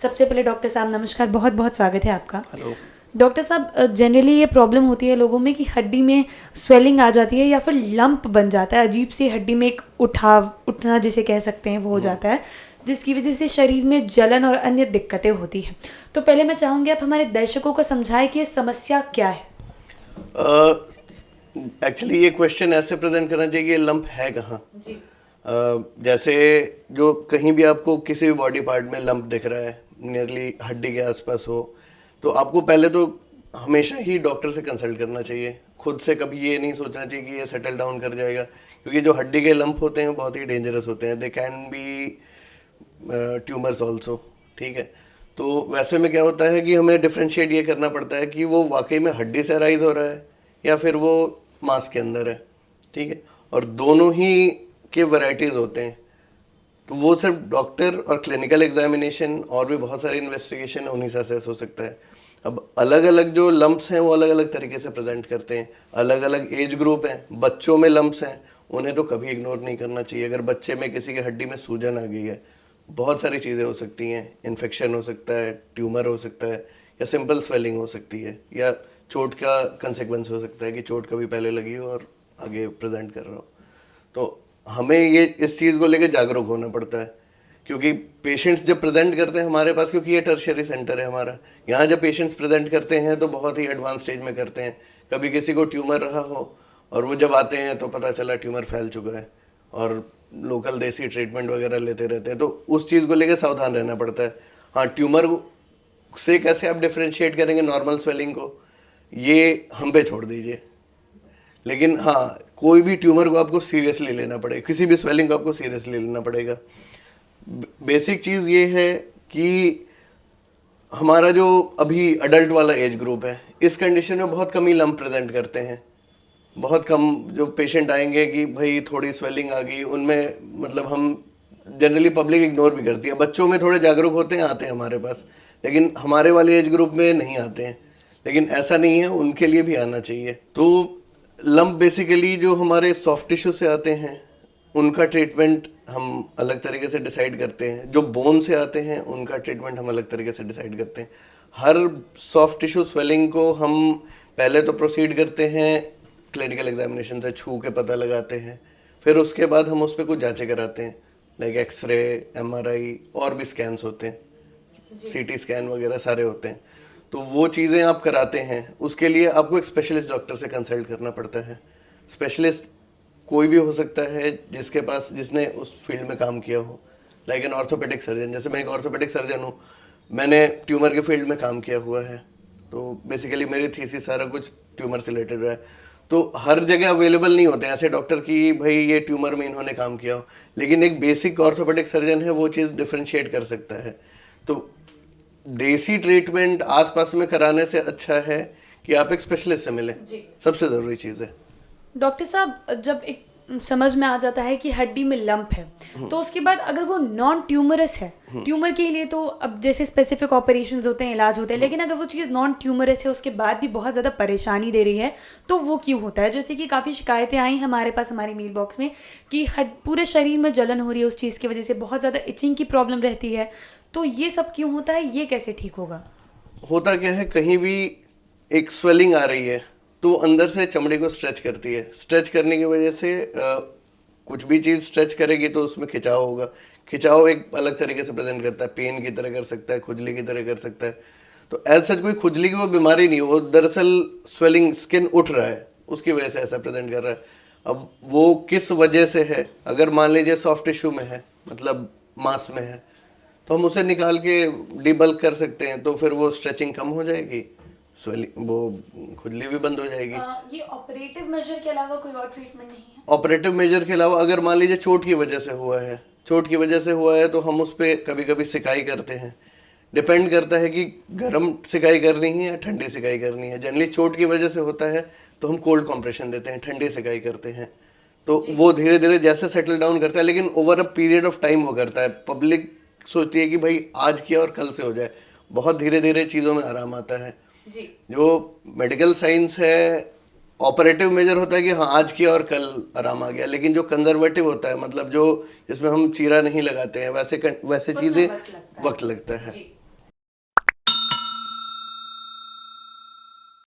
सबसे पहले डॉक्टर साहब नमस्कार, बहुत बहुत स्वागत है आपका। हेलो। डॉक्टर साहब, जनरली ये प्रॉब्लम होती है लोगों में कि हड्डी में स्वेलिंग आ जाती है या फिर लंप बन जाता है, अजीब सी हड्डी में एक उठना जिसे कह सकते हैं वो हो जाता है, जिसकी वजह से शरीर में जलन और अन्य दिक्कतें होती हैं। तो पहले मैं चाहूँगी आप हमारे दर्शकों को समझाएं कि ये समस्या क्या है। एक्चुअली ये क्वेश्चन ऐसे प्रेजेंट करना चाहिए कि लंप है कहाँ। जी। जैसे जो कहीं भी आपको किसी भी बॉडी पार्ट में लंप दिख रहा है, नियरली हड्डी के आसपास हो, तो आपको पहले तो हमेशा ही डॉक्टर से कंसल्ट करना चाहिए। खुद से कभी ये नहीं सोचना चाहिए कि ये सेटल डाउन कर जाएगा, क्योंकि जो हड्डी के लंप होते हैं बहुत ही डेंजरस होते हैं। They can be tumours also, ठीक है। तो वैसे में क्या होता है कि हमें डिफ्रेंशिएट ये करना पड़ता है कि वो वाकई में हड्डी से अराइज हो रहा है या फिर वो मांस के अंदर है, ठीक है। और दोनों ही के वैरायटीज़ होते हैं, तो वो सिर्फ डॉक्टर और क्लिनिकल एग्जामिनेशन और भी बहुत सारे इन्वेस्टिगेशन उन्हीं से असेस हो सकता है। अब अलग अलग जो लंप्स हैं वो अलग अलग तरीके से प्रेजेंट करते हैं, अलग अलग एज ग्रुप हैं। बच्चों में लंप्स हैं, उन्हें तो कभी इग्नोर नहीं करना चाहिए। अगर बच्चे में किसी की हड्डी में सूजन आ गई है, बहुत सारी चीज़ें हो सकती हैं। इन्फेक्शन हो सकता है, ट्यूमर हो सकता है, या सिंपल स्वेलिंग हो सकती है, या चोट का कंसेक्वेंस हो सकता है कि चोट कभी पहले लगी हो और आगे प्रेजेंट कर रहा हो। तो हमें ये इस चीज़ को लेकर जागरूक होना पड़ता है, क्योंकि पेशेंट्स जब प्रेजेंट करते हैं हमारे पास, क्योंकि ये टर्शियरी सेंटर है हमारा, यहाँ जब पेशेंट्स प्रेजेंट करते हैं तो बहुत ही एडवांस स्टेज में करते हैं। कभी किसी को ट्यूमर रहा हो और वो जब आते हैं तो पता चला ट्यूमर फैल चुका है, और लोकल देसी ट्रीटमेंट वगैरह लेते रहते हैं। तो उस चीज़ को लेकर सावधान रहना पड़ता है। हाँ, ट्यूमर से कैसे आप डिफ्रेंशिएट करेंगे नॉर्मल स्वेलिंग को, ये हम पे छोड़ दीजिए। लेकिन हाँ, कोई भी ट्यूमर को आपको सीरियसली लेना पड़ेगा, किसी भी स्वेलिंग को आपको सीरियसली लेना पड़ेगा। बेसिक चीज़ ये है कि हमारा जो अभी अडल्ट वाला एज ग्रुप है, इस कंडीशन में बहुत कम ही लंप प्रेजेंट करते हैं। बहुत कम जो पेशेंट आएंगे कि भाई थोड़ी स्वेलिंग आ गई, उनमें मतलब हम जनरली पब्लिक इग्नोर भी करती है। बच्चों में थोड़े जागरूक होते हैं, आते हैं हमारे पास, लेकिन हमारे वाले एज ग्रुप में नहीं आते हैं। लेकिन ऐसा नहीं है, उनके लिए भी आना चाहिए। तो लंप बेसिकली जो हमारे सॉफ्ट टिश्यू से आते हैं उनका ट्रीटमेंट हम अलग तरीके से डिसाइड करते हैं। जो बोन से आते हैं उनका ट्रीटमेंट हम अलग तरीके से डिसाइड करते हैं। हर सॉफ्ट टिश्यू स्वेलिंग को हम पहले तो प्रोसीड करते हैं क्लिनिकल एग्जामिनेशन से, छू के पता लगाते हैं। फिर उसके बाद हम उस पर कुछ जांचें कराते हैं, लाइक एक्सरे, एमआरआई, और भी स्कैन्स होते हैं, सीटी स्कैन वगैरह सारे होते हैं। तो वो चीज़ें आप कराते हैं। उसके लिए आपको एक स्पेशलिस्ट डॉक्टर से कंसल्ट करना पड़ता है। स्पेशलिस्ट कोई भी हो सकता है जिसने उस फील्ड में काम किया हो, लाइक एन ऑर्थोपेडिक सर्जन। जैसे मैं एक ऑर्थोपेडिक सर्जन हूँ, मैंने ट्यूमर के फील्ड में काम किया हुआ है, तो बेसिकली मेरी थीसिस सारा कुछ ट्यूमर से रिलेटेड रहा है। तो हर जगह अवेलेबल नहीं होते ऐसे डॉक्टर कि भाई ये ट्यूमर में इन्होंने काम किया हो, लेकिन एक बेसिक ऑर्थोपेडिक सर्जन है, वो चीज़ डिफ्रेंशिएट कर सकता है। तो देसी ट्रीटमेंट आसपास में कराने से अच्छा है कि आप एक स्पेशलिस्ट से मिलें, सबसे ज़रूरी चीज़ है। डॉक्टर साहब, जब एक समझ में आ जाता है कि हड्डी में लंप है, तो उसके बाद अगर वो नॉन ट्यूमरस है, ट्यूमर के लिए तो अब जैसे स्पेसिफिक ऑपरेशंस होते हैं, इलाज होते हैं, लेकिन अगर वो चीज़ नॉन ट्यूमरस है उसके बाद भी बहुत ज़्यादा परेशानी दे रही है, तो वो क्यों होता है? जैसे कि काफ़ी शिकायतें आई हमारे पास हमारे मेल बॉक्स में कि पूरे शरीर में जलन हो रही है उस चीज़ की वजह से, बहुत ज़्यादा इचिंग की प्रॉब्लम रहती है। तो ये सब क्यों होता है, ये कैसे ठीक होगा? होता क्या है, कहीं भी एक स्वेलिंग आ रही है तो अंदर से चमड़ी को स्ट्रेच करती है। स्ट्रेच करने की वजह से कुछ भी चीज़ स्ट्रेच करेगी तो उसमें खिंचाव होगा। खिंचाव एक अलग तरीके से प्रेजेंट करता है, पेन की तरह कर सकता है, खुजली की तरह कर सकता है। तो एज सच कोई खुजली की वो बीमारी नहीं, वो दरअसल स्वेलिंग, स्किन उठ रहा है, उसकी वजह से ऐसा प्रेजेंट कर रहा है। अब वो किस वजह से है, अगर मान लीजिए सॉफ्ट टिश्यू में है, मतलब मांस में है, तो हम उसे निकाल के डीबल्क कर सकते हैं, तो फिर वो स्ट्रेचिंग कम हो जाएगी, वो खुजली भी बंद हो जाएगी। ये ऑपरेटिव मेजर के अलावा कोई और ट्रीटमेंट नहीं है? ऑपरेटिव मेजर के अलावा अगर मान लीजिए चोट की वजह से हुआ है, तो हम उस पर कभी कभी सिकाई करते हैं। डिपेंड करता है कि गर्म सिकाई करनी है या ठंडी सिकाई करनी है। जनरली चोट की वजह से होता है तो हम कोल्ड कॉम्प्रेशन देते हैं, ठंडी सिकाई करते हैं। तो वो धीरे धीरे जैसे सेटल डाउन करता है, लेकिन over a period of time वो करता है। पब्लिक सोचती है कि भाई आज किया और कल से हो जाए, बहुत धीरे धीरे चीज़ों में आराम आता है जी। जो मेडिकल साइंस है, ऑपरेटिव मेजर होता है कि हाँ आज किया और कल आराम आ गया। लेकिन जो कंजर्वेटिव होता है, मतलब जो जिसमें हम चीरा नहीं लगाते हैं, वैसे चीज़ें वक्त लगता है।